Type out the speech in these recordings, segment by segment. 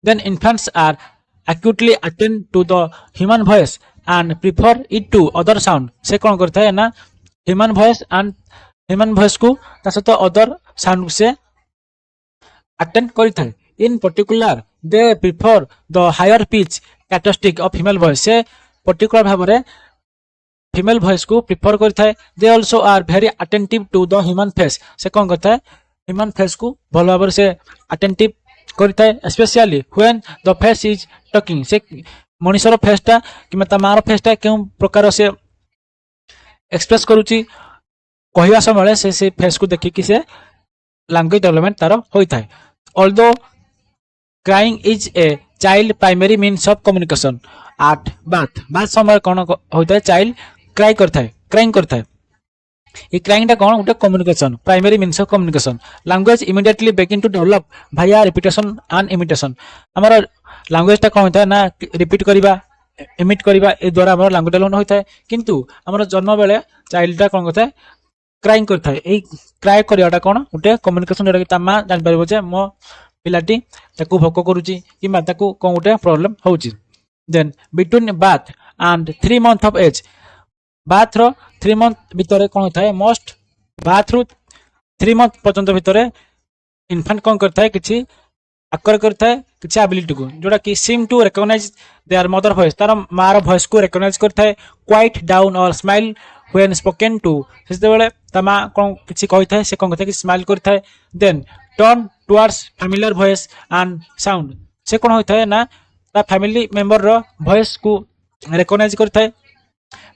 then infants are acutely attend to the human voice and prefer it to other sound से कौन करता है ना human voice को ता सहित other sound से attend करता है in particular they prefer the higher pitch characteristic of female voice से particular भाବରେ female voice को prefer करता है they also are very attentive to the human face से कौन करता है human face को भल भाବରେ से attentive करता है specially when the face is talking से मनुष्यर फेसटा कि मार फेसटा क्यों प्रकार से एक्सप्रेस करूची कहवा समय से फेस को देखिकी से लैंग्वेज डेवलपमेंट तार होता है although crying is a child primary means of communication at bath समय कौन होता है चाइल्ड क्राइंग करता है ये क्राइंग कौन गोटे communication primary means of communication language immediately begin to develop via repetition and imitation आमर लैंग्वेज कौन होता है ना रिपीट करवा इमिट करवा ए द्वारा आमर लैंग्वेज डेवलपमेंट होता है किंतु आमर जन्म बेले चाइल्डटा कौन करता है क्राइंग करता है ए क्राई करवाटा कौन गोटे कम्युनिकेशन जोटा कि माँ जान पार जे मो पिलाटी ताकू भोक करुच्ची कि कौन गोटे प्रोब्लेम होची then between birth and 3 months of age birth रो 3 months भितर कौन होता है मोस्ट बाथ रु 3 months पर्यंत भितर इनफेंट कौन करता है किसी आकर करता है किसी एबिलिटी को जोटा कि seem to recognise their mother voice तार मार वॉइस को रिकॉग्नाइज करता है क्वाइट डाउन और स्माइल व्हेन स्पोकन टू से बेले ता माँ कौन किसी कही था से कौन कहता है कि स्माइल करता है then turn towards familiar voice and sound से कौन होता है ना ता फैमिली मेंबर रो वॉइस को रिकॉग्नाइज करता है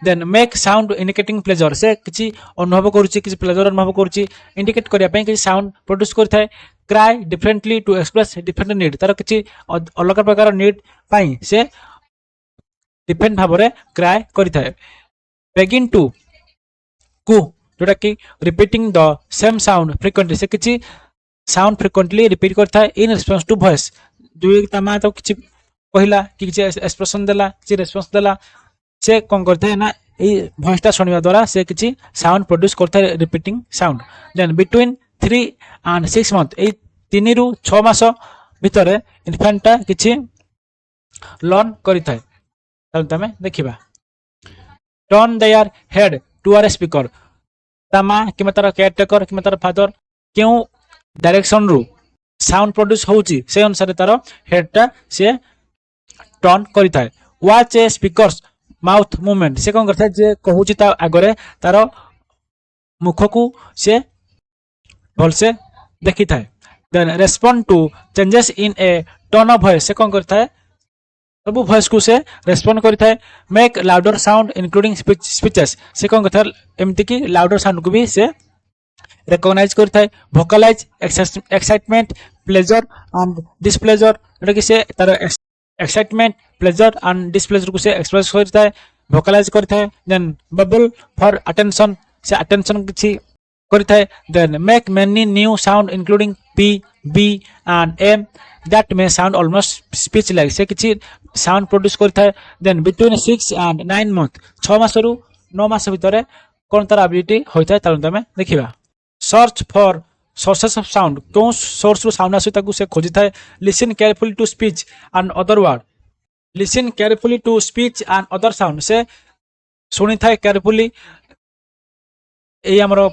then make sound indicating pleasure से किसी अनुभव करुच्ची किसी प्लेजर अनुभव करुच्ची इंडिकेट करने किसी साउंड प्रोड्यूस करता है cry differently to express different need तार किसी अलग प्रकार नीड पाई से डिफरेंट भाव में क्राई करता है बेगिन टू कू जोटा कि repeating the same sound frequently से किसी साउंड फ्रिक्वेंटली रिपीट करता है इन रिस्पॉन्स टू वॉइस जो माँ तो किसी कहला कि एक्सप्रेशन देला किसी रेस्पॉन्स देला से कौन करता है ना ये वॉइसटा शुणा द्वारा से किसी साउंड प्रोड्यूस करता है repeating sound then between 3 and 6 months ये 3 ରୁ 6 मास भितर इनफेंटा किसी लर्न करता है तमें देखा turn their head toward speaker ता माँ कि तार केयरटेकर कि तार फादर क्यों डायरेक्शन रु साउंड प्रोड्यूस होची से अनुसार तार हेडटा से टर्न करता है वाच ए स्पीकर्स माउथ मूवमेंट से कौन करता है जे कहूची ता आगरे तार मुख को से भल से देखी था then respond to changes in a tone of voice से कौन करता है सब वॉइस को से रेस्पोंड करता है make louder sound including speeches से कौन करता है एमती कि लाउडर साउंड को भी से रिकॉग्नाइज करता है vocalise excitement pleasure and displeasure जोटा कि से तार एक्साइटमेंट प्लेजर एंड डिसप्लेजर को से एक्सप्रेस करता है वोकलाइज करता है देन बबल फॉर अटेंशन से अटेंशन किसी करता है then make many new sound including P B and M that may sound almost speech like से किसी साउंड प्रोड्यूस करता है देन बिटवीन 6 and 9 months 6 मास रु 9 मास भितर कौन तार एबिलिटी होता है तार में देखा search for sources of sound कौन सोर्स रु साउंड आसु ताकू से खोजी था listen carefully to speech and other word listen carefully to speech and other sound से शुणी था केयरफुली ये आमर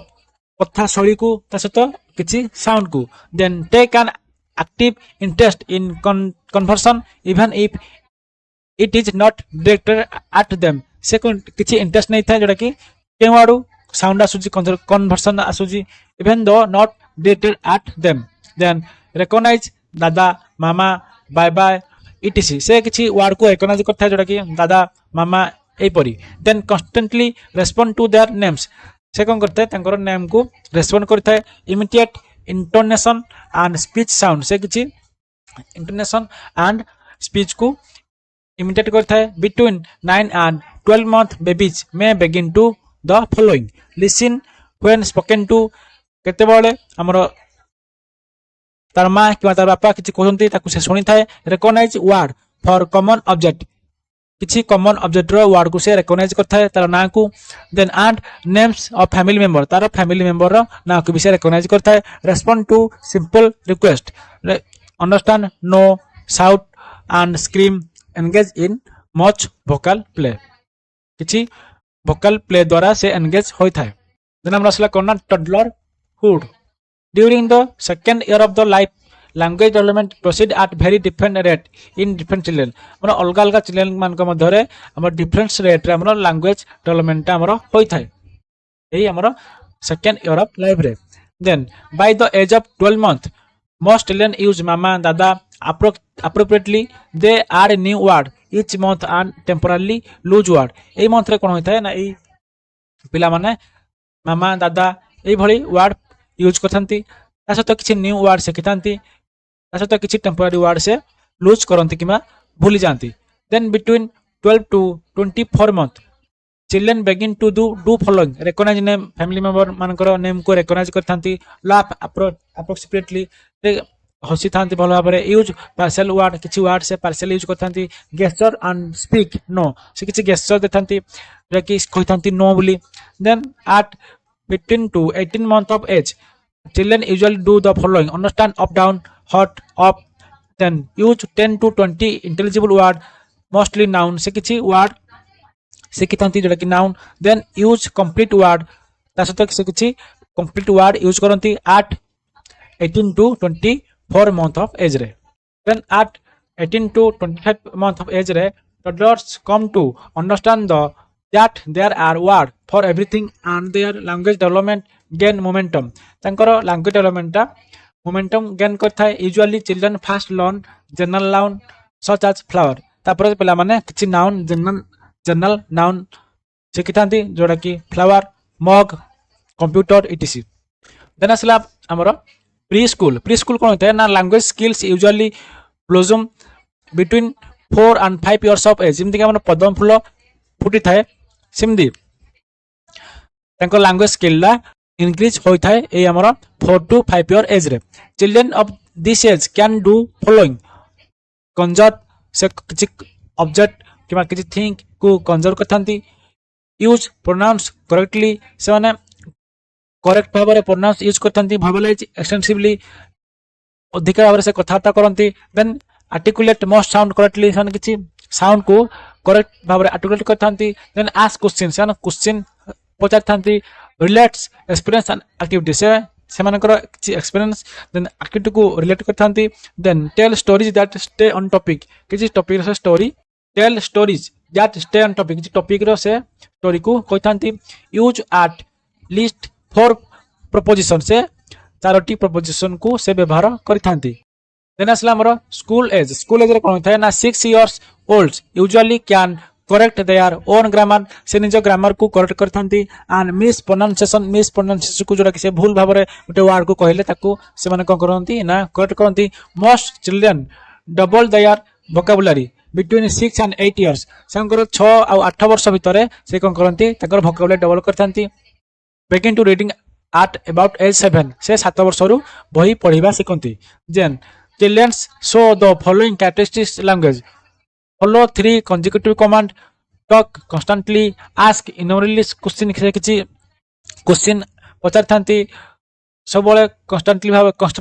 कथा शैली को सहित किसी साउंड को then take an active interest in conversation even if it is not directed at them से किसी इंटरेस्ट नहीं था जोटा कि केउ आड़ू साउंड आसूची कन्वर्सन आसूची even though not directed at them then recognise dada mama bye bye etc. से किसी वर्ड को रिकॉग्नाइज करता है जोटा कि दादा मामा एपरी then constantly respond to their names से कौन करता है नेम को रेस्पोंड करता है imitate intonation and speech sound से किसी इंटोनेशन एंड स्पीच को इमिडिएट करता है between 9 and 12 month babies may begin to the following listen when spoken to केते बळे हमरो तार माँ कि तार बापा किसी कहते ताकू से शुणी थाए recognise word for common object किसी कॉमन ऑब्जेक्ट रो वर्ड को से रिकॉग्नाइज करता है तार ना को then and names of family member तार फैमिली मेंबर रो ना को भी से रिकॉग्नाइज करता है respond to simple request understand no shout and scream, engage in much vocal play किछि vocal play द्वारा से engage होई थाए देन हमरा असला कोना toddler hood during the second year of the life language development proceed at very different rate in different children मतलब अलग अलग children मान के मध्य रे हमर different rate रे हमर language development ता हमर होई थाए एही हमर second year of life रे then by the age of 12 month most children use mama dada appropriately they add a new word each month and temporarily lose word एही month रे कोन होई थाए ना एही पिला माने मामा दादा एही भली word यूज करथंती ता सहित किछि न्यू वर्ड शिखिथंती ता सहित किछि टेम्पररी वर्ड से लूज करंती किमा भूली जानती then between 12 to 24 month children begin to do following recognise name family member मानकर नेम को रिकॉग्नाइज करथंती लाफ अप्रोक्सीमेटली हसी थांती भलो भाबरे यूज पार्शियल वर्ड किछि वर्ड से पार्शियल यूज करथंती गेस्चर एंड स्पीक नो से किछि गेस्चर देथंती जे कहथंती नो बोली then at 15 to 18 month of age children usually do the following understand up down hot up then use 10 to 20 intelligible word mostly noun से किछि word शिखिथंती जोटा कि noun then use complete word ता सहित से किछि complete word यूज करंती at 18 to 24 month of age रे then at 18 to 25 month of age रे toddlers come to understand that there are word for everything and their language development gain momentum तांकर language development ता momentum gain करथाय usually children first learn general noun such as flower तापर पिला माने किछि noun general noun शिखिथांती जोडा कि flower mug computer etc then असला हमर preschool कोन होतै ना language skills usually blossom between 4 and 5 years of age जिमति कि हमर पद्म फूल फुटी थाए सिमदी तांको लैंग्वेज स्किल ला इंक्रीज होई थाए ए हमर 4 to 5 year एज रे children of this age can do following conjure से किछि ऑब्जेक्ट किमा किछि थिंग को कंजर करथांती यूज प्रोनाउंस करेक्टली से माने करेक्ट भाबरे प्रोनाउंस यूज करथांती भाबलाइज एक्सटेंसिवली अधिक भाबरे से कथाता करंती then articulate most sound correctly सन किछि साउंड को करेक्ट भाबरे आर्टिकुलेट करथांती देन आस्क क्वेश्चन सन क्वेश्चन पचार थांती रिलेट्स एक्सपीरियंस एंड एक्टिविटी से मानकर एक्सपीरियंस देन एक्टिविटी को रिलेट करथांती then tell stories that stay on topic किछि टॉपिक से story tell stories that stay on topic किछि टॉपिक रो से स्टोरी को कहथांती यूज एट लीस्ट 4 प्रोपोजिशन से चारोटी प्रोपोजिशन को से व्यवहार करथांती देन असला हमर स्कूल एज रे कोन थाय ना 6 years old usually can correct their own grammar से निज ग्रामर को करेक्ट करथांती एंड मिस प्रोनाउंसिएशन को जोरा कि से भूल भाबरे उटे वर्ड को कहले ताको से माने कोन करंती ना करेक्ट करंती most children double their vocabulary between 6 and 8 years संकर 6 आ 8 वर्ष भितर से कोन करंती ताकर वोकैबुलरी डबल करथांती begin to reading at about age 7 से 7 वर्ष रु बही पढिबा सिकंती जेन children show the following characteristics language follow 3 consecutive command talk constantly ask innumerable question किछि क्वेश्चन पचार थांती सब बळे कांस्टेंट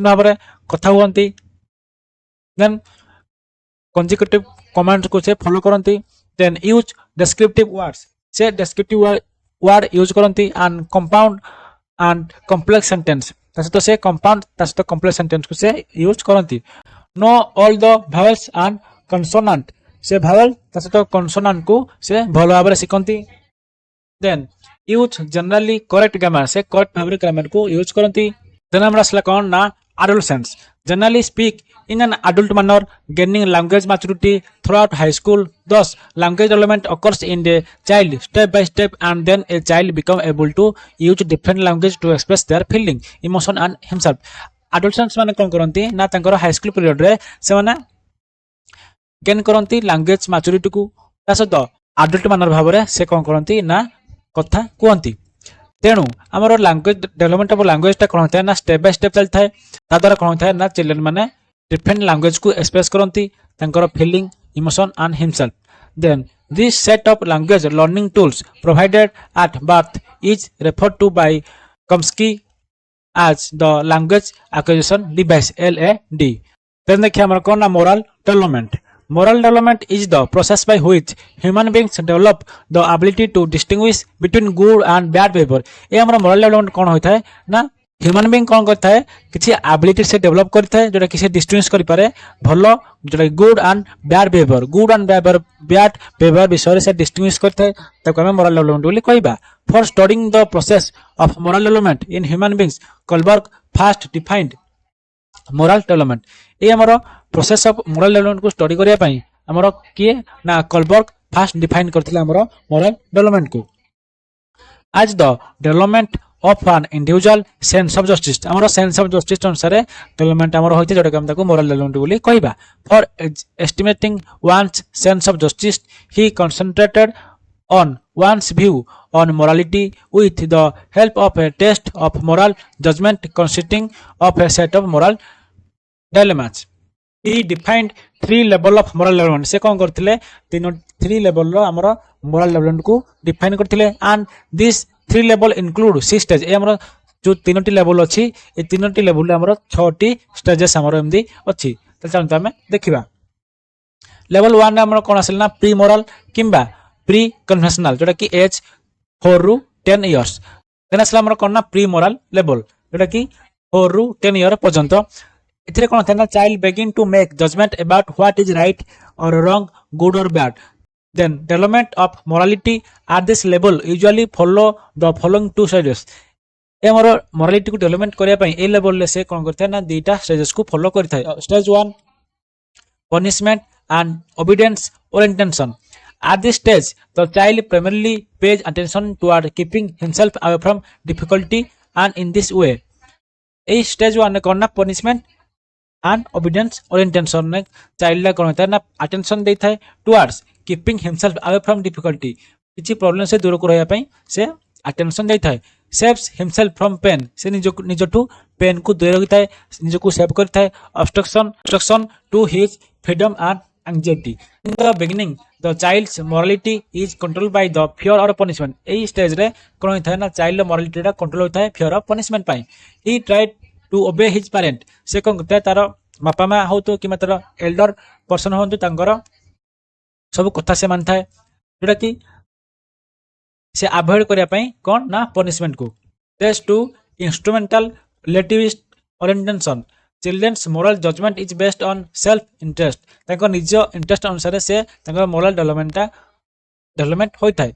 भाबरे कथा हुंती देन consecutive command को से फॉलो करंती देन यूज descriptive words से descriptive word यूज करंती and compound and complex sentence तासतो से कंपाउंड तासतो कॉम्प्लेक्स सेंटेंस को से यूज करंती know all the vowels and consonant से वावेल तासतो कंसोनेंट को से भलो भाबरे सिकंती then use generally correct grammar से करेक्ट भाबरे ग्रामर को यूज करंती देन हमरा असला कोन ना adolescents generally speak in an adult manner gaining language maturity throughout high school thus language development occurs in the child step by step and then a child become able to use different language to express their feeling emotion and himself adolescents माने कोन करंती ना तांकर high school period रे से माने gain करंती language maturity को तासत adult manner भाबरे से कोन करंती ना कथा कहंती तेणु आमर लैंग्वेज डेवलपमेंट ऑफ लैंग्वेज ता कोन होता है ना स्टेप बाय स्टेप चलता है ता द्वारा कोन होता है ना चिल्ड्रन माने डिफरेंट लैंग्वेज को एक्सप्रेस करंती तांकर feeling emotion and himself then this set of language learning tools provided at birth is referred to by Chomsky as the language acquisition device LAD then देखिए हमर कोन ना moral development. Moral development is the process by which human beings develop the ability to distinguish between good and bad behavior। ए हमरा moral development कोन होय थाए ना human being कोन करता है किछि एबिलिटी से डेवलप करता है जोटा किसी डिस्टिंग्विश करि पारे भलो जोटा good and bad behaviour bad behaviour विषय से डिस्टिंग्विश करता है ताको हम मोरल डेवलपमेंट बोली कहबा। For studying the process of moral development in human beings Kohlberg first defined moral development. ये हमरो प्रोसेस ऑफ मोरल डेवलपमेंट को स्टडी करिया पई हमरो किए ना कोलबर्ग फर्स्ट डिफाइन करथिले हमरो मोरल डेवलपमेंट को आज the development of an individual sense of justice. हमरो सेंस ऑफ जस्टिस अनुसार डेवलपमेंट हमरो होइते जोटा हम ताको मोरल डेवलपमेंट बोली कहबा। For estimating one's sense of justice he concentrated on one's view on morality with the help of a test of moral judgment consisting of a set of moral dilemmas। He defined 3 level of moral development। से कौन करथिले 3 level रो हमरो moral development को define करथिले and this 3 level include 6 stage। ए हमरो जो 3टी level अछि ए 3टी level हमरो 6टी stages हमरो एमदी अछि। त चलते हमें देखिबा level 1 हमरो कोन आसल ना प्री मोरल किंबा प्री कन्वेंशनल जोटा कि एज 4 रु 10 इयर्स। देन असला हमर कोन ना प्री मोरल लेवल जोटा कि 4 रु 10 इयर पर्यंत एथिरे कोन थाना child begin to make judgment about what is right or wrong good or bad. Then development of morality at this level usually follow the following 2 stages. ए हमर मोरालिटी को डेवलपमेंट करिया पई ए लेवल ले से कोन करथै ना दुईटा स्टेजेस को फॉलो करथै। Stage 1 punishment and obedience orientation. At this stage, the child primarily pays attention toward keeping himself away from difficulty and in this way, a stage 1 कौन ना punishment and obedience और intention ने child ला कौन होता है ना attention देता है towards keeping himself away from difficulty किसी problem से दूर को रहया पाई से attention देता है। saves himself from pain से निजोटू pain को दूर रखता है निजो को save करता है। obstruction to his freedom and anxiety। In the beginning, the child's morality is controlled by the fear or punishment। A stage रे कोन होता है ना चाइल्ड मोरालिटी रा कंट्रोल होता है fear और punishment pi. He tried to obey his parent। से कोन करता है तारो बापा मां हो तो कि मतलब एल्डर पर्सन हो तो तांगर सब कथा से मानता है जोटा कि से अवॉइड करिया पई कोन ना punishment को। Stage 2 instrumental relativist orientation। Children's moral judgment is based on self interest। ताको निज इंटरेस्ट अनुसार से ताको मोरल डेवलपमेंट होय थाय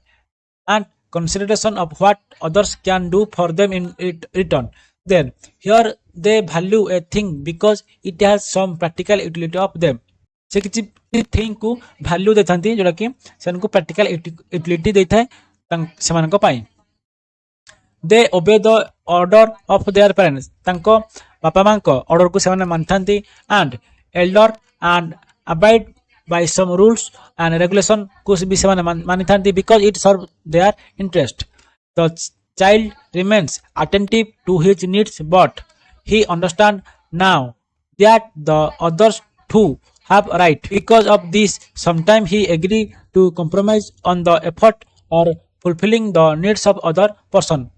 and consideration of what others can do for them in return। Then here they value a thing because it has some practical utility of them। से किछि thing को वैल्यू देथांती जोटा कि सेनको प्रैक्टिकल यूटिलिटी देथाय से मानको पाई। They obey the order of their parents। तांको बापा मां को ऑर्डर को सेमाने मानथांती and elder and abide by some rules and regulation को भी सेमाने मानिथांती because it serve their interest। The child remains attentive to his needs but he understand now that the others too have right। because of this sometimes he agree to compromise on the effort or fulfilling the needs of other person।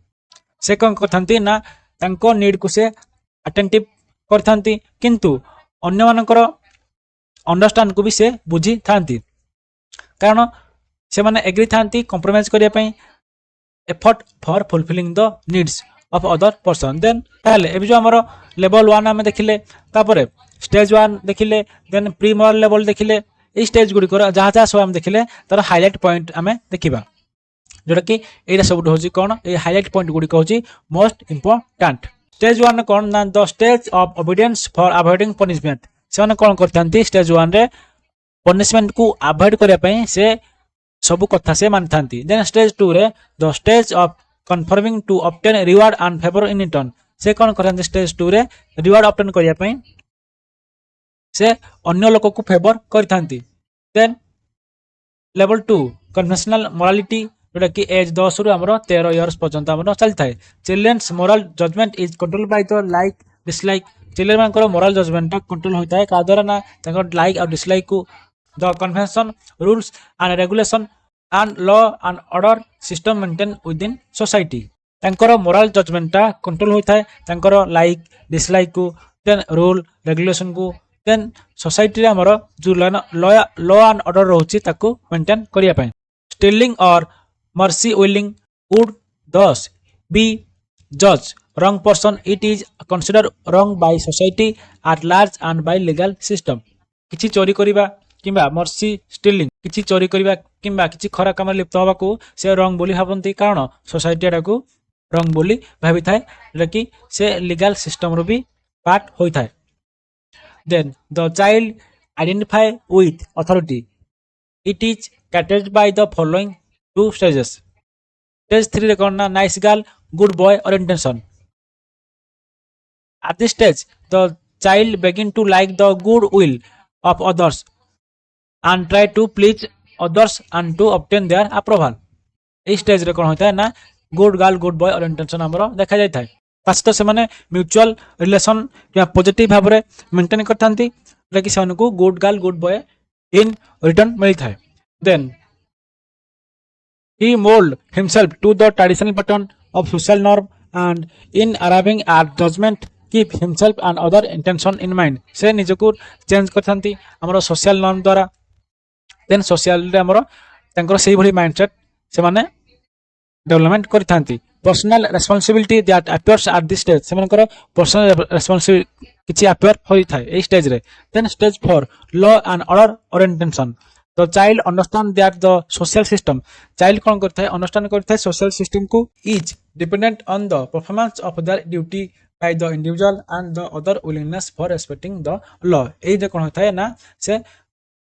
से कौन करथांती ना तांको need को से attentive करथांती किंतु अन्य मानकर understand को भी से बुझी थांती कारण से माने एग्री थांती कंप्रोमाइज करिया पई effort for fulfilling the needs of other person. Then पहले एबि जो हमरो लेवल 1 हम देखिले तापरे स्टेज 1 देखिले देन प्री मोरल लेवल देखिले ए स्टेज गुडी कर जहा जहा सब हम देखिले तार हाइलाइट पॉइंट हमें देखिबा जोटा कि एटा सब होची कोन ए हाइलाइट पॉइंट गुडी होची मोस्ट इंपोर्टेंट। स्टेज 1 कोन ना the stage of obedience for avoiding punishment. से कोन करथांती स्टेज 1 रे पनिशमेंट को अवॉइड करिया पई से सब कथा से मानथांती। देन स्टेज 2 रे the stage of conforming to obtain reward and favour in return. से कोन करथांती स्टेज 2 रे रिवार्ड ऑब्टेन करिया पई से अन्य लोक को फेवर करथांती। देन लेवल 2 कन्वेंशनल मोरालिटी जोटा कि एज 10 रु हमरो 13 इयर्स पर्यंत हमरो चलता है। Children's moral judgement is control by the like dislike. Children मानकर मोरल जजमेंट कंट्रोल होता है का द्वारा ना तांकर लाइक और डिसलाइक को the convention rules and regulation and law and order system maintain with in society. तांकर मोरल जजमेंट कंट्रोल होता है तांकर लाइक डिसलाइक को देन रूल रेगुलेशन को देन सोसाइटी रे हमर जो लॉ एंड ऑर्डर रहउची ताको मेंटेन करिया पय स्टीलिंग और mercy willing would thus be judged wrong person. It is considered wrong by society at large and by legal system. किछि चोरी करिबा किंबा मर्सी स्टीलिंग किछि चोरी करिबा किंबा किछि खरा काम लिप्त होबाकू से रंग बोली भाबंती कारण सोसाइटी एटाकू रंग बोली भाबी थाए जेकी से लीगल सिस्टम रो भी पार्ट होई थाए. Then the child identify with authority. It is categorized by the following two stages. Stage 3 रे कोन ना nice girl good boy orientation. At this stage the child begin to like the good will of others and try to please others and to obtain their approval. এই stage রে কোন होता है ना good girl good boy orientation हमरो देखा जाय थाए. फास्ट से माने म्यूचुअल रिलेशन या पॉजिटिव भाव रे मेंटेन करथांती लेकि सनको good girl good boy in return मिल थाए. Then he mold himself to the traditional pattern of social norm and in arriving at judgment keep himself and other intention in mind. से निजको change करथांती हमरो social norm द्वारा. Then social रे हमरो तांकर सेही भली माइंडसेट से माने डेवलपमेंट करथांती. Personal responsibility that appears at this stage से मानकर पर्सनल रेस्पोंसिबिलिटी किछि अपियर होई थाए ए स्टेज रे. Then stage 4 law and order orientation. The child understand that the social system child कौन करता है understand करता है social system को is dependent on the performance of their duty by the individual and the other willingness for respecting the law. ए जे कौन होता है ना से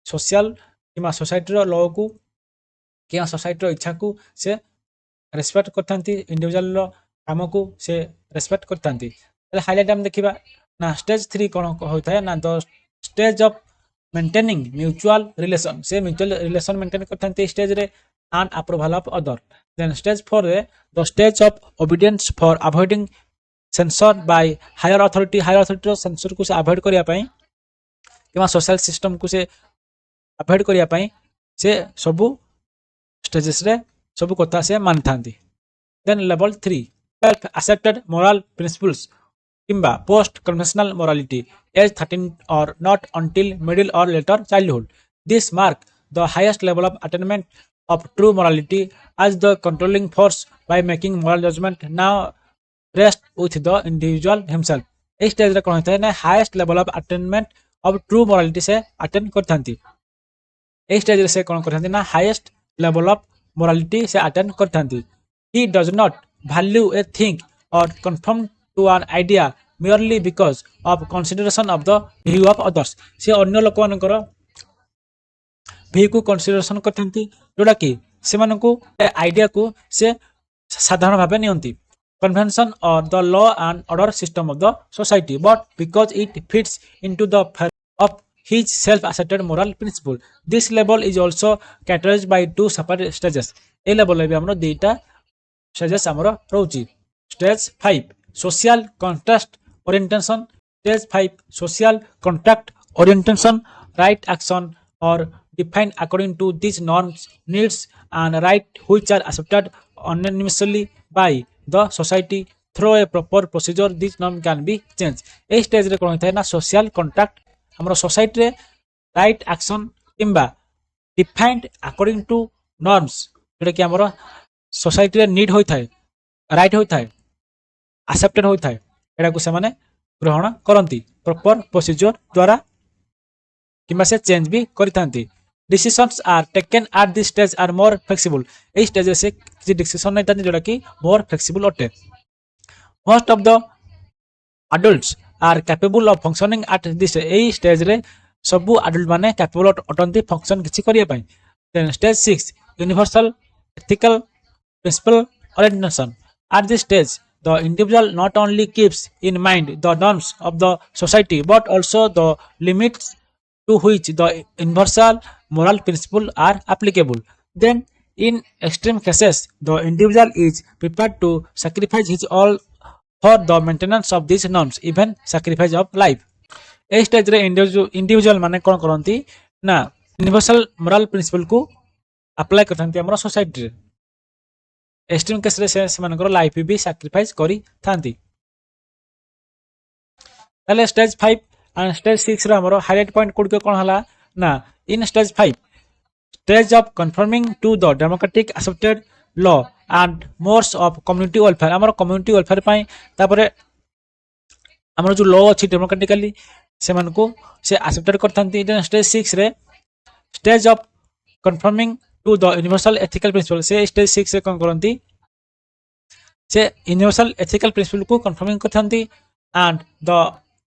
social किमा society रो law को किमा society रो इच्छा को से respect करथांती individual रो काम को से respect करथांती. तो हाईलाइट हम देखिबा ना stage 3 कौन होता है ना the stage of maintaining mutual relation से mutual relation maintain करथांती स्टेज रे and approval of other. Then stage 4 रे the stage of obedience for avoiding censor by higher authority row censor को से अवॉइड करिया पई किमा सोशल सिस्टम को से avoid करिया पई से सबु स्टेजेस रे सबु कथा से मानथांती. Then level 3 self accepted moral principles किंबा post conventional morality age 13 or not until middle or later childhood. This mark the highest level of attainment of true morality as the controlling force by making moral judgment now rest with the individual himself. इस stage रे कोन होता है ना highest level of attainment of true morality से attain करथांती. इस stage रे से कोन करथांती ना हाईएस्ट लेवल ऑफ मोरालिटी से attain करथांती. He does not value a thing or conform to an idea merely because of consideration of the view of others. से अन्य लोक मानकर व्यू को कंसीडरेशन करथांती जोडा कि से मानको आइडिया को से साधारण भाबे नियंती कन्वेंशन और the law and order system of the society but because it fits into the of his self accepted moral principle. This level is also categorized by two separate stages. ए level ले भी हमरो दुईटा stages हमरो रहउची. Stage 5 social contract orientation. Stage 5 social contract orientation right action or defined according to these norms needs and right which are accepted unanimously by the society through a proper procedure. This norm can be changed. ए stage रे कोन होता है ना social contract हमरो society रे right action किंबा defined according to norms जेटा कि हमरो सोसाइटी रे नीड होई थाए राइट होई थाए एक्सेप्टेड होई थाए एटा को से माने ग्रहण करंती प्रॉपर प्रोसीजर द्वारा किंबा से चेंज भी करिथांती. Decisions are taken at this stage are more flexible. ए स्टेज से कि डिसीजन नै तानी जेटा कि मोर फ्लेक्सिबल अटे. Most of the adults are capable of functioning at this stage रे सबु adult माने capable अटंती function किछि करिया पई. Then stage 6 universal ethical principle orientation. At this stage the individual not only keeps in mind the norms of the society but also the limits to which the universal moral principle are applicable. Then in extreme cases the individual is prepared to sacrifice his all for the maintenance of these norms even sacrifice of life. A stage रे individual माने कोन करंती ना universal moral principal को apply करथांती हमर society रे. Extreme case रे से मानकर लाइफ भी सैक्रिफाइस करी थांती. ताले स्टेज 5 एंड स्टेज 6 रो हमरो हाइलाइट पॉइंट कोड के कोन हला ना in stage 5 stage of conforming to the democratic accepted law and mores of community welfare हमरो community welfare पई तापरे हमरो जो लॉ अछि डेमोक्रेटिकली से मन को से एक्सेप्टेड करथंती देन स्टेज 6 रे stage of conforming to the universal ethical principle से स्टेज 6 से कोन करंती से यूनिवर्सल एथिकल प्रिंसिपल को confirming करथंती and the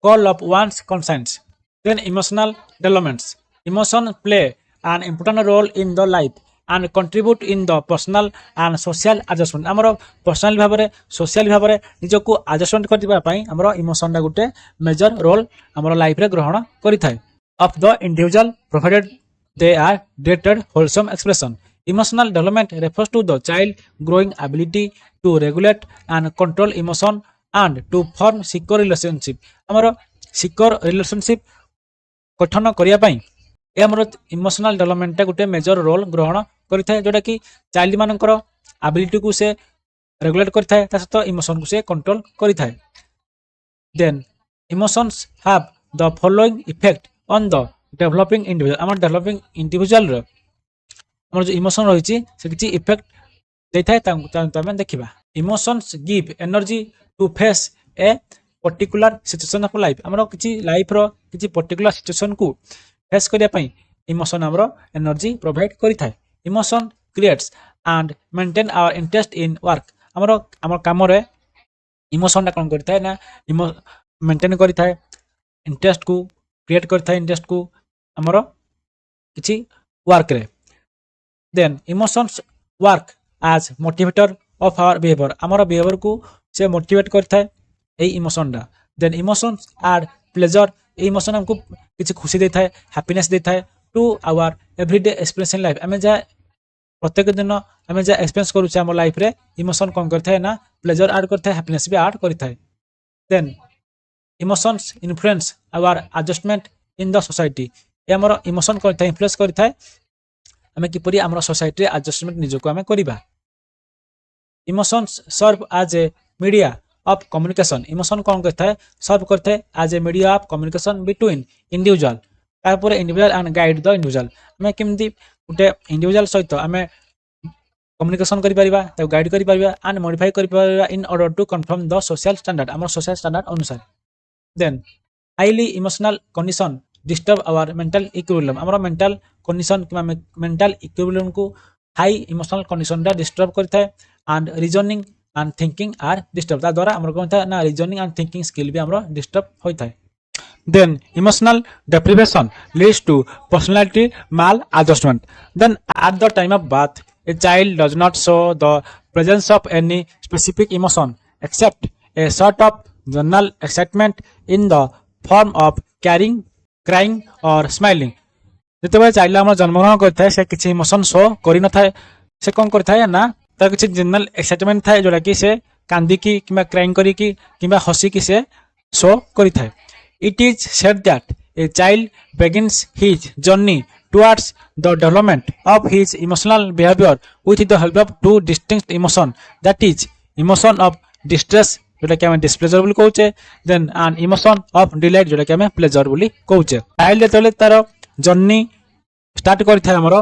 call of one's conscience then emotional developments emotion play an important role in the life and contribute in the personal and social adjustment हमरो personal भाबरे social भाबरे निज को adjustment करदिबा पई हमरो emotion दा गुटे major role हमरो life रे ग्रहण करिथाय of the individual provided they are dated wholesome expression emotional development refers to the child growing ability to regulate and control emotion and to form secure relationship हमरो secure relationship गठन करिया पई ए हमरो emotional development टा गुटे major role ग्रहण करिथाय जोटा कि child मानकर एबिलिटी को से रेगुलेट करिथाय ता सहित इमोशन को से कंट्रोल करिथाय then emotions have the following effect on the developing individual हमर डेवलपिंग इंडिविजुअल रो हमर जो इमोशन रहिछि से किछि इफेक्ट देथाय ता हम देखिबा emotions give energy to face a particular situation of life हमरो किछि लाइफ रो किछि पर्टिकुलर सिचुएशन को फेस करिया पई इमोशन हमरो एनर्जी प्रोवाइड करिथाय emotion creates and maintain our interest in work हमर काम रे इमोशन ता कोन करिथाय ना मेंटेन करिथाय इंटरेस्ट को क्रिएट करिथाय इंटरेस्ट को हमरो किछि वर्क रे then emotions work as motivator of our behaviour हमरो बिहेवियर को से मोटिवेट करिथाय ए इमोशन दा देन इमोशंस आर प्लेजर ए इमोशन हमको किछि खुशी देथाय हैप्पीनेस देथाय to our everyday experience in life हमें जा प्रत्येक दिन हमें जा एक्सपीरियंस करू छ हमर लाइफ रे इमोशन कोन करथाय ना प्लेजर ऐड करथाय हैप्पीनेस भी ऐड करथाय then emotions influence our adjustment in the society ए हमर इमोशन करथाय इन्फ्लुएंस करथाय हमें किपरि हमर सोसाइटी रे एडजस्टमेंट निजको हमें करिबा emotions serve as a media of communication emotion कोन करता है सर्व करता है as a media of communication between individual तारपर individual and guide the individual हमें केमदी गुटे इंडिविजुअल सहित हमें कम्युनिकेशन करि परिबा त गाइड करि परिबा एंड मॉडिफाई करि परिबा in order to conform the social standard हमर सोशल स्टैंडर्ड अनुसार then highly emotional condition disturb our mental equilibrium हमर मेंटल कंडीशन कि मेंटल इक्विलिब्रियम को हाई इमोशनल कंडीशन दा डिस्टर्ब करता है and reasoning and thinking are disturbed ता द्वारा हमर कोन था ना रीजनिंग एंड थिंकिंग स्किल भी हमरो डिस्टर्ब होइता है then emotional deprivation leads to personality maladjustment then at the time of birth a child does not show the presence of any specific emotion except a sort of general excitement in the form of caring crying or smiling जते child हमर जन्मग्रहण करता है से किछि emotion show करि न थाए से कोन करता है ना तार किछि जनरल एक्साइटमेंट थाए जोला कि से कांदी की किबा क्राइंग करी की किबा हसी की से शो करि थाए it is said that a child begins his journey towards the development of his emotional behavior with the help of two distinct emotion that is emotion of distress जोला कि हम डिस्प्लेजर बोली कहउचे then an emotion of delight जोला कि हम pleasure बोली कहउचे child तले तार जर्नी स्टार्ट करि थाए हमरो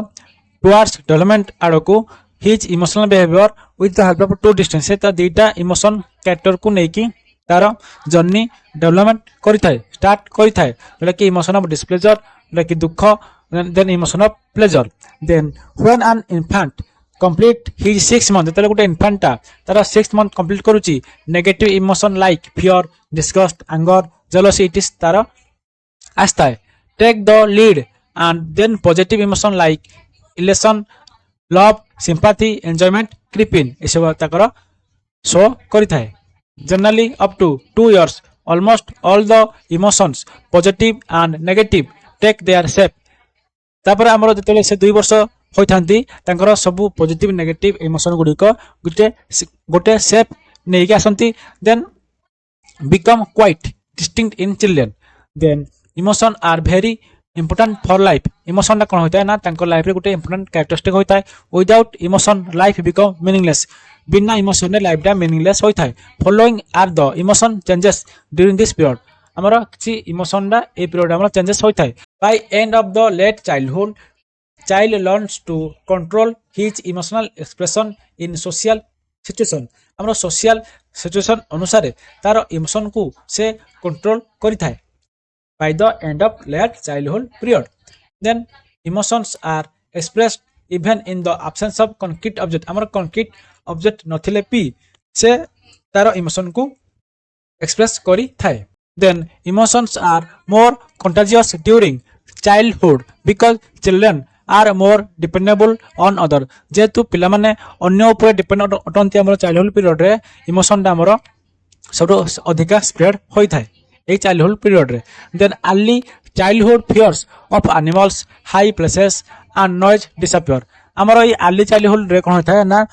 टुवर्ड्स डेवलपमेंट आडको his emotional behaviour with the help of two distance से दुईटा इमोशन कैरेक्टर को नेकी तार जर्नी डेवलपमेंट करि थाए स्टार्ट करि थाए जोला कि इमोशन ऑफ डिस्प्लेजर जोला कि दुख then emotion of pleasure then when an infant complete his 6 month तले गुटे इन्फेंटा तार 6 मंथ कंप्लीट करूची negative emotion like fear disgust anger jealousy it is तार आस्ता है take the lead and then positive emotion like elation love sympathy enjoyment creep in ए सब ताकर शो करि थाए generally up to 2 years almost all the emotions positive and negative take their shape तापर हमरो जतले से 2 वर्ष होइथांती तांकर सब पॉजिटिव नेगेटिव इमोशन गुडी को गोटे शेप नै के आसंती then become quite distinct in children then emotion are very important for life emotion ना कोन होता है ना तांकर लाइफ रे गुटे इंपोर्टेंट कैरेक्टरिस्टिक होता है without emotion life become meaningless बिना इमोशन ने लाइफ दा मीनिंगलेस होता है following are the emotion changes during this period ଆମର କିଛି ଇମୋସନଟା ଏଇ ପିରିୟଡରେ ଆମର ଚେଞ୍ଜେସ୍ ହୋଇଥାଏ। By end of the late childhood child learns to control his emotional expression in social situation. ଆମର ସୋସିଆଲ ସିଚୁଏସନ ଅନୁସାରେ ତାର ଇମୋସନକୁ ସେ କଣ୍ଟ୍ରୋଲ କରିଥାଏ। by the end of late childhood period. Then emotions are expressed even in the absence of concrete object. ଆମର concrete object ନଥିଲେ ବି ସେ ତାର emotion କୁ express କରିଥାଏ। Then emotions are more contagious during childhood because children are more dependable on other. जेहेतु पिलामाने अन्य उपरे dependent अटंती हमर चाइल्डहुड पीरियड रे इमोशन दा हमर सबरो अधिका स्प्रेड होई थाए ए चाइल्डहुड पीरियड रे। Then early childhood fears of animals high places and noise disappear. हमर ए अर्ली चाइल्डहुड रे कोन होय थाए ना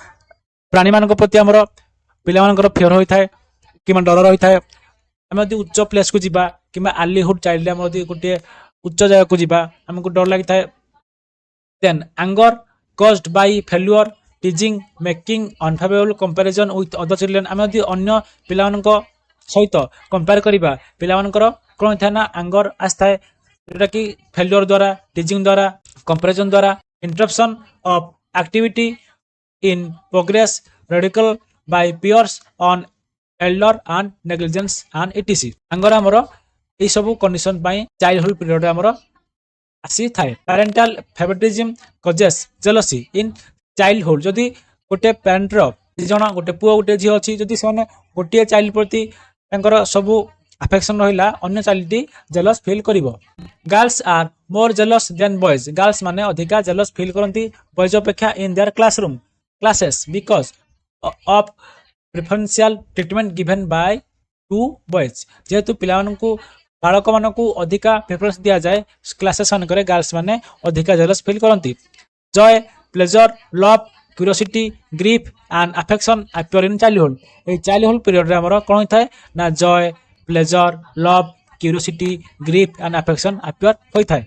प्राणी मानक प्रति हमर पिला मानकर फियर होय थाए कि डर होय थाए। हम यदि उच्च प्लेस को जिबा कि अर्लीहुड चाइल्ड हम यदि गोटे उच्च जगह को जिबा हमको डर लागि थाए। Then anger caused by failure teasing making unfavorable comparison with other children। हम यदि अन्य पिला मानक सहित कंपेयर करिबा पिला मानकर कोन था ना एंगर आस्थाए जेटा कि फेल्योर द्वारा टीचिंग द्वारा कंपैरिजन द्वारा interruption of activity in progress ridicule by peers on elder and negligence and etc. Anger हमर ए सब कंडीशन पई चाइल्डहुड पीरियड हमर आसी थाए। Parental favouritism causes jealousy in childhood. जदि गोटे पेरेंट रो जण गोटे पुओ गोटे झी अछि जदि से गोटे चाइल्ड प्रति तांकर सबु अफेक्शन रहिला अन्य चाइल्डटी जेलस फील करिवो। Girls are more jealous than boys. Girls माने अधिका जेलस फील करंती बॉयज अपेक्षा in their classroom classes because of preferential treatment given by to boys. जेहेतु पिला मानकू बालक मानकू अधिका प्रेफरेंस दिया जाए क्लासेस मानकरे गर्ल्स माने अधिका जेलस फील करंती। Joy pleasure love curiosity grief and affection appear in childhood. ए चाइल्डहुड पीरियड रे हमर कोन होइथाय ना joy pleasure love curiosity grief and affection appear होइथाय।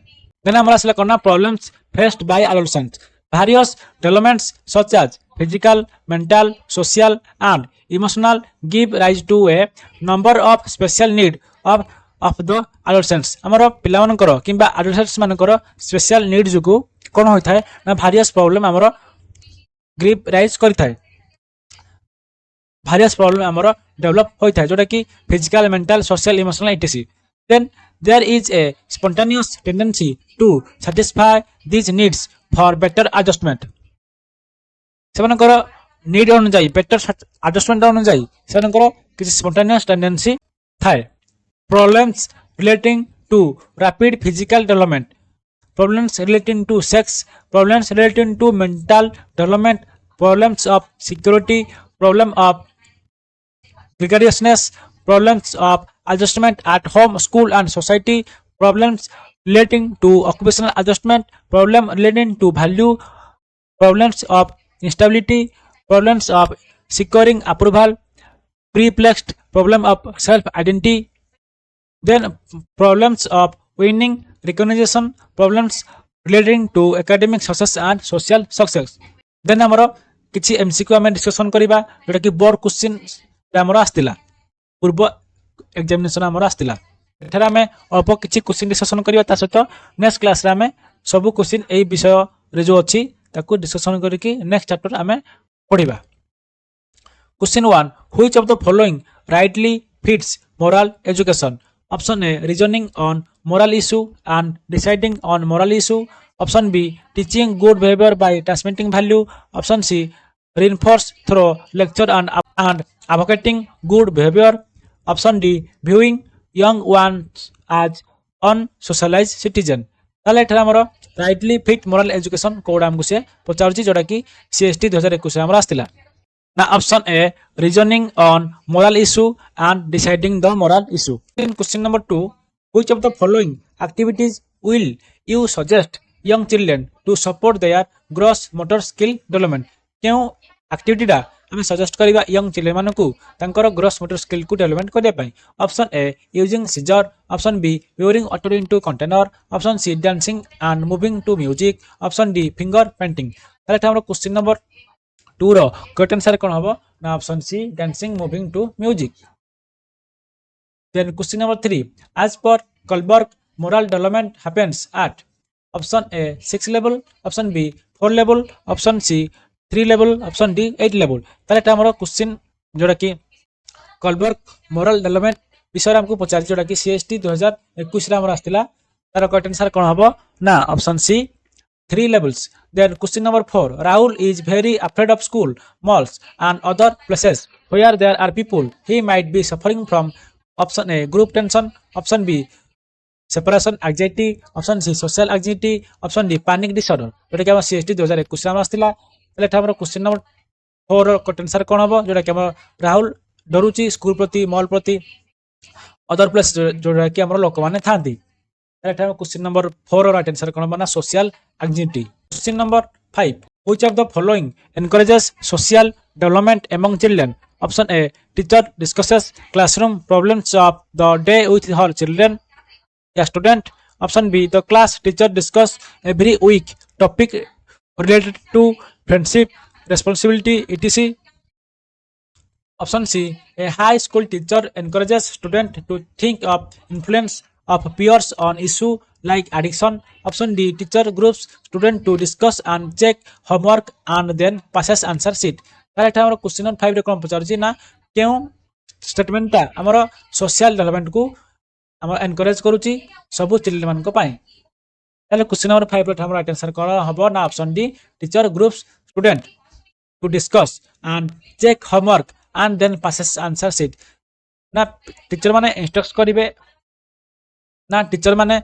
देन हमर असले कोना problems faced by adolescents various developments such as physical mental social and emotional give rise to a number of special need of the adolescents। हमर पिला मानकर किबा adolescents मानकर special need जुगु कोन होइथाय ना various प्रॉब्लम हमर ग्रीप राइज करिथाय। various प्रॉब्लम हमर develop होइथाय जोटा कि physical mental social emotional etc.. then there is a spontaneous tendency to satisfy these needs for better adjustment। सेमानकर नीड अनुसार बेटर एडजस्टमेंट अनुसार सेमानकर किछि स्पॉन्टेनियस टेंडेंसी थाए। Problems relating to rapid physical development problems relating to sex problems relating to mental development problems of security problem of gregariousness problems of adjustment at home school and society problems relating to occupational adjustment problem relating to value problems of instability problems of securing approval perplexed problem of self identity then problems of winning recognition problems relating to academic success and social success। then हमरो किछि MCQ हमें discussion करिबा जेटा कि board question हमरो आस्तिला पूर्व examination हमरो आस्तिला। एठारा हमें अल्प किछि क्वेश्चन डिस्कशन करिबा ता सहित नेक्स्ट क्लास रे हमें सब क्वेश्चन एई विषय रे जो अछि ताकू डिस्कशन करिकि नेक्स्ट चैप्टर हमें पढिबा। Question 1 which of the following rightly fits moral education. Option A reasoning on moral issue and deciding on moral issue option B teaching good behaviour by transmitting value option C reinforce through lecture and advocating good behavior option D viewing young ones as unsocialized citizen। ताले एठरा हमर rightly fit moral education कोड हमकु से पचारछि जोटा कि CST 2021 हमर आस्तिला ना option A reasoning on moral issue and deciding the moral issue. In question number 2 which of the following activities will you suggest young children to support their gross motor skill development. क्यों activity डा हमें suggest करिबा young children मानकू तांकर gross motor skill को development करिया पई। Option A using scissor option B pouring water into container option C dancing and moving to music option D finger painting. ताले हमर क्वेश्चन नंबर 2 रो करेक्ट आंसर कोन हबो ना option C dancing moving to music. Then question number 3. As per Kohlberg, moral development happens at option A 6 level, option B 4 level, option C 3 level, option D 8 level. তাহলে এটা আমার question যেটা কি কলবর্গ moral development বিষয়ে আমাকে পচারি যেটা কি CST 2021 রে আমার আসছিলা তার করেক্ট আনসার কোন হবো না option C 3 levels. Then question number 4. Rahul is very afraid of school, malls and other places where there are people. He might be suffering from option A group tension, option B separation anxiety, option C social anxiety, option D panic disorder. যেটা কি আমার CST 2021 রে আসছিলা তাহলে এটা আমরা question number 4 র correct answer কোন হবো যেটা কি আমরা রাহুল ডরুচি স্কুল প্রতি মল প্রতি অদর প্লেস যেটা কি আমরা লোকମାନେ থাନ୍ତି তাহলে এটা কোশ্চেন নম্বর 4 র রাইট আনসার কোন হবো না social anxiety. Question number 5. Which of the following encourages social development among children? Option A. Teacher discusses classroom problems of the day with her children. A student. Option B. The class teacher discuss every week topic related to friendship, responsibility, etc. Option C. A high school teacher encourages students to think of influence of peers on issue like addiction. Option D. Teacher groups students to discuss and check homework and then passes answer sheet. তাহলে এটা আমরা question number 5 রে কোন পচারছি না কেউ স্টেটমেন্টটা ଆମର social development কু আমরা এনকরেজ କରୁଛି ସବୁ ଚିଲ୍ଡ୍ରେନ୍ ମାନଙ୍କ ପାଇଁ তাহলে কোশ্চেন নম্বর 5 ରେ ଆମର ରାଇଟ୍ ଆନ୍ସର କଣ ହବ ନା option D teacher groups student to discuss and check homework and then passes answer sheet. ନା टीचर माने इंस्ट्रक्ट करिवे ना टीचर माने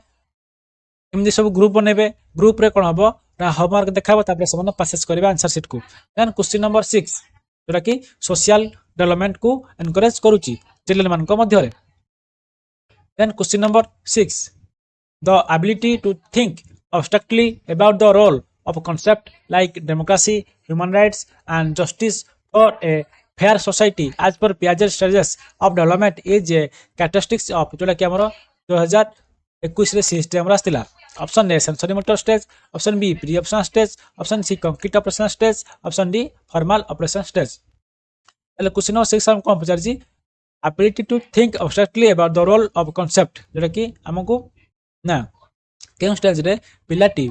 एमदी सब ग्रुप बनेबे ग्रुप रे कोन हबो ना होमवर्क देखाबो तापर समान पासेस करिवे आंसर शीट को. देन क्वेश्चन नंबर 6 जोटा कि सोशल डेवलपमेंट को एनकरेज करूची चिल्ड्रेन मान को मध्य रे. Then question number 6 the ability to think abstractly about the role of a concept like democracy, human rights and justice for a fair society as per Piaget's stages of development is a characteristics of जोटा कि हमरो 2021 रे CST हमरा आस्तिला. Option A sensory motor stage, option B pre option stage, option C concrete operation stage, option D formal operation stage. એટલે question number 6 हम कोन पचारजी ability to think abstractly about the role of concept जोटा कि हमको ना केउं stage रे पिलाटी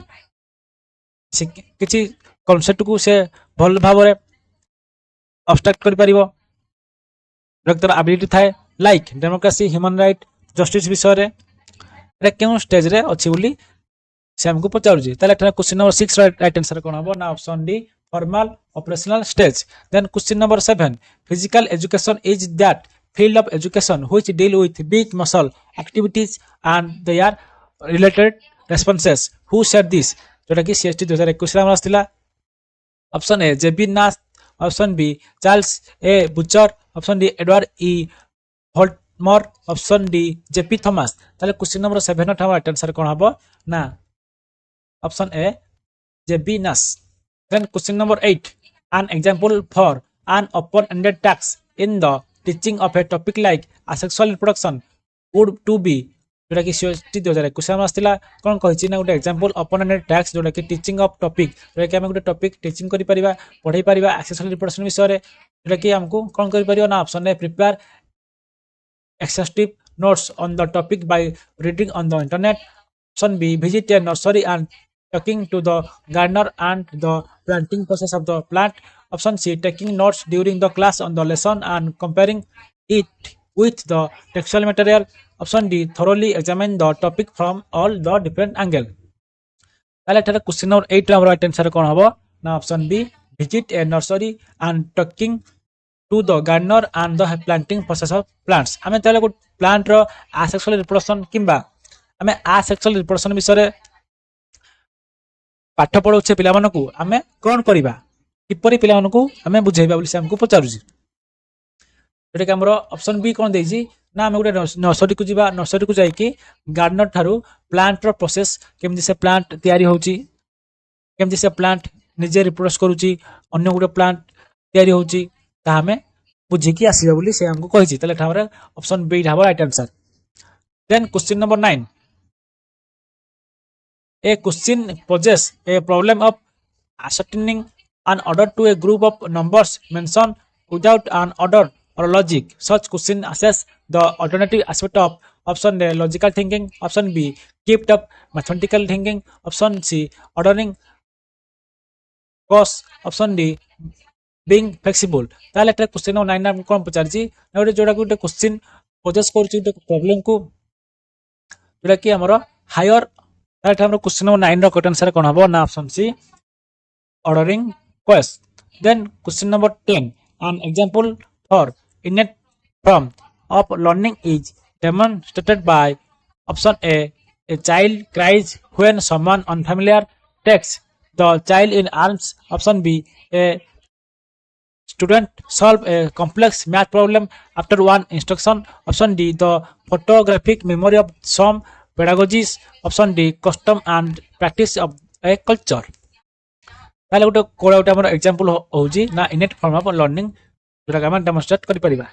किछि concept को से भल भाव रे अब्स्ट्रैक्ट करि परिबो डॉक्टर एबिलिटी थाए like democracy human right justice विषय रे रे केउं स्टेज रे अछि बोली से हमको पचारुजी. ताले क्वेश्चन नंबर 6 राइट आंसर कोन हबो ना option D formal operational stage. Then question number 7 physical education is that field of education which deal with big muscle activities and their related responses. Who said this? जोटा कि CST 2021 रे आस्तिला. Option A JB Nash, option B Charles A Bucher, option D Edward E Holtmer, option D J P Thomas. ताले question number 7 ठाम right answer कोन हबो ना option A जेबी नास. Then question number 8 an example for an open ended task in the teaching of a topic like asexual reproduction would to be जोटा कि CST 2021 रे आस्तिला कोन कहिछि ना गोटे एग्जांपल ओपन एंडेड टैक्स जोटा कि टीचिंग ऑफ टॉपिक जोटा कि हम गोटे टॉपिक टीचिंग करि परिबा पढाई परिबा एक्सेसुअल रिप्रोडक्शन विषय रे जोटा कि हमको कोन करि परिबा ना option A prepare exhaustive notes on the topic by reading on the internet. Option B visit a nursery and talking to the gardener and the planting process of the plant. Option C taking notes during the class on the lesson and comparing it with the textual material. Option D thoroughly examine the topic from all the different angle. তাহলে এটা question number 8 रे हमर right answer कोन हबो ना option B visit a nursery and talking to the gardener and the planting process of plants. हमें ताले को प्लांट रो asexual reproduction किंबा हमें asexual reproduction विषय रे पाठ पढौछे पिला मानको हमें कोन करिबा किपरि पिला मानको हमें बुझेबा बोली से हमको पचारुजी. जेटा कि हमरो ऑप्शन बी कोन देजी ना हमें गोटे नर्सरी को जीवा नर्सरी को जाई कि गार्डनर थारू प्लांट रो प्रोसेस केमदी से प्लांट तयारी होउची केमदी से प्लांट निजे रिप्रोड्यूस करूची अन्य गोटे प्लांट तयारी होउची ता हमें बुझी कि आसीबा बोली से हमको कहिची. तले हमरे ऑप्शन बी हबो right answer. Then question number 9 a question poses a problem of ascertaining an order to a group of numbers mentioned without an order or logic. Such question assess the alternative aspect of option A logical thinking, option B kept up mathematical thinking, option C ordering cause, option D being flexible. ताले एटा question number 9 ना कोन पचारची ना गोटे जोडा गोटे question possess करची गोटे problem को जोडा कि हमरो हायर ताले हमरो क्वेश्चन नंबर 9 रो करेक्ट आंसर कोन हबो ना option C ordering cause. Then question number 10, an example for innate form of learning is demonstrated by option A child cries when someone unfamiliar takes the child in arms, option B a student solve a complex math problem after one instruction, option D the photographic memory of some pedagogies, option D custom and practice of a culture. ताले गोटे कोडा गोटे हमर example होउजी ना इनेट form of learning जोटा हम demonstrate करि परिबा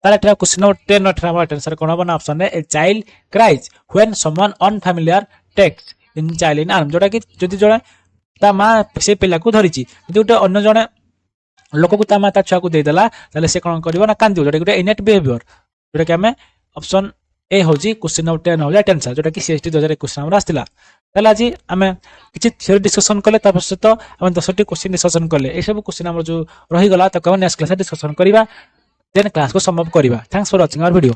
ताले एटा क्वेश्चन नंबर 10 नोट हमर आंसर कोन बना option A child cries when someone unfamiliar takes in child in arm जोटा कि जदि जोडा ता मा से पेला को धरिची जदि गोटे अन्य जने लोक को ता मा ता छुआ को दे देला ताले से कोन करबो ना कांदियो जोटा गोटे इनेट बिहेवियर जोटा कि हमें ऑप्शन ए होजी क्वेश्चन नंबर 10 हो जाय आंसर जोटा कि सीएसटी 2021 हमर आस्तिला ताले आज आमे किछि थ्योरी डिस्कशन करले तापर सहित हम 10 टी क्वेश्चन डिस्कशन करले ए सब क्वेश्चन हमर जो रही गला त कम नेक्स्ट क्लास डिस्कशन करिबा देन क्लास को समाप्त करिबा thanks for watching our video.